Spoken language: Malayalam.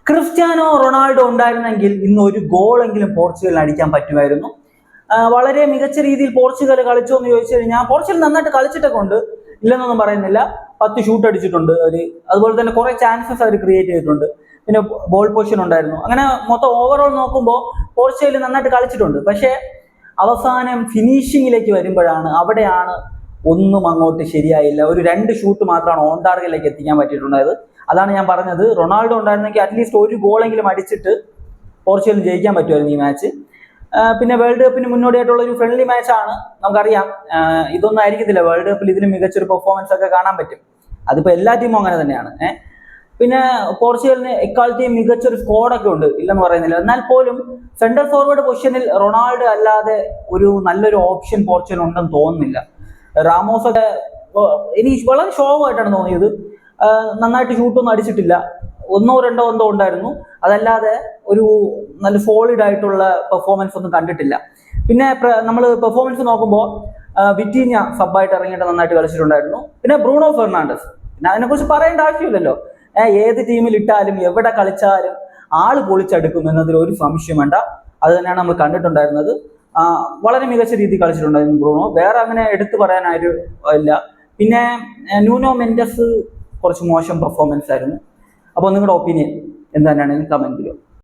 ക്രിസ്ത്യാനോ റൊണാൾഡോ ഉണ്ടായിരുന്നെങ്കിൽ ഇന്ന് ഒരു ഗോളെങ്കിലും പോർച്ചുഗലിന് അടിക്കാൻ പറ്റുമായിരുന്നു. വളരെ മികച്ച രീതിയിൽ പോർച്ചുഗൽ കളിച്ചോ എന്ന് ചോദിച്ചു കഴിഞ്ഞാൽ പോർച്ചുഗൽ നന്നായിട്ട് കളിച്ചിട്ടൊക്കെ ഉണ്ട്, ഇല്ലെന്നൊന്നും പറയുന്നില്ല. 10 ഷൂട്ട് അടിച്ചിട്ടുണ്ട് അവര്. അതുപോലെ തന്നെ കുറെ ചാൻസസ് അവർ ക്രിയേറ്റ് ചെയ്തിട്ടുണ്ട്. പിന്നെ ബോൾ പൊസിഷൻ ഉണ്ടായിരുന്നു. അങ്ങനെ മൊത്തം ഓവറോൾ നോക്കുമ്പോൾ പോർച്ചുഗൽ നന്നായിട്ട് കളിച്ചിട്ടുണ്ട്. പക്ഷേ അവസാനം ഫിനിഷിങ്ങിലേക്ക് വരുമ്പോഴാണ്, അവിടെയാണ് ഒന്നും അങ്ങോട്ട് ശരിയായില്ല. ഒരു 2 ഷൂട്ട് മാത്രമാണ് ഓൺ ടാർഗറ്റിലേക്ക് എത്തിക്കാൻ പറ്റിയിട്ടുണ്ടായത്. അതാണ് ഞാൻ പറഞ്ഞത്, റൊണാൾഡോ ഉണ്ടായിരുന്നെങ്കിൽ അറ്റ്ലീസ്റ്റ് ഒരു ഗോളെങ്കിലും അടിച്ചിട്ട് പോർച്ചുഗലിന് ജയിക്കാൻ പറ്റുമായിരുന്നു ഈ മാച്ച്. പിന്നെ വേൾഡ് കപ്പിന് മുന്നോടിയായിട്ടുള്ള ഒരു ഫ്രണ്ട്ലി മാച്ചാണ്. നമുക്കറിയാം ഇതൊന്നും ആയിരിക്കത്തില്ല, വേൾഡ് കപ്പിൽ ഇതിലും മികച്ചൊരു പെർഫോമൻസ് ഒക്കെ കാണാൻ പറ്റും. അതിപ്പോൾ എല്ലാ ടീമും അങ്ങനെ തന്നെയാണ്. പിന്നെ പോർച്ചുഗലിന് എക്കാലത്തെയും മികച്ചൊരു സ്ക്വാഡൊക്കെ ഉണ്ട്, ഇല്ലെന്ന് പറയുന്നില്ല. എന്നാൽ പോലും സെന്റർ ഫോർവേഡ് പൊസിഷനിൽ റൊണാൾഡോ അല്ലാതെ ഒരു നല്ലൊരു ഓപ്ഷൻ പോർച്ചുഗൽ ഉണ്ടെന്ന് തോന്നുന്നില്ല. റാമോസ് ഒക്കെ എനിക്ക് വളരെ ഷോവായിട്ടാണ് തോന്നിയത്. നന്നായിട്ട് ഷൂട്ടൊന്നും അടിച്ചിട്ടില്ല, 1-2 ഉണ്ടായിരുന്നു. അതല്ലാതെ ഒരു നല്ല സോളിഡ് ആയിട്ടുള്ള പെർഫോമൻസ് ഒന്നും കണ്ടിട്ടില്ല. പിന്നെ നമ്മൾ പെർഫോമൻസ് നോക്കുമ്പോൾ വിറ്റീഞ്ഞ സബ്ബായിട്ട് ഇറങ്ങിയിട്ട് നന്നായിട്ട് കളിച്ചിട്ടുണ്ടായിരുന്നു. പിന്നെ ബ്രൂണോ ഫെർണാണ്ടസ്, പിന്നെ അതിനെക്കുറിച്ച് പറയേണ്ട ആവശ്യമില്ലല്ലോ. ഏത് ടീമിൽ ഇട്ടാലും എവിടെ കളിച്ചാലും ആള് പൊളിച്ചെടുക്കും എന്നതിൽ ഒരു സംശയം വേണ്ട. അത് തന്നെയാണ് നമ്മൾ കണ്ടിട്ടുണ്ടായിരുന്നത്. വളരെ മികച്ച രീതിയിൽ കളിച്ചിട്ടുണ്ടായിരുന്നു ബ്രൂണോ. വേറെ അങ്ങനെ എടുത്തു പറയാനായിട്ട് ഇല്ല. പിന്നെ ന്യൂനോ മെൻഡസ് കുറച്ച് മോശം പെർഫോമൻസ് ആയിരുന്നു. അപ്പോൾ നിങ്ങളുടെ ഒപ്പീനിയൻ എന്ത് തന്നെയാണ് കമന്റ് ചെയ്യുക.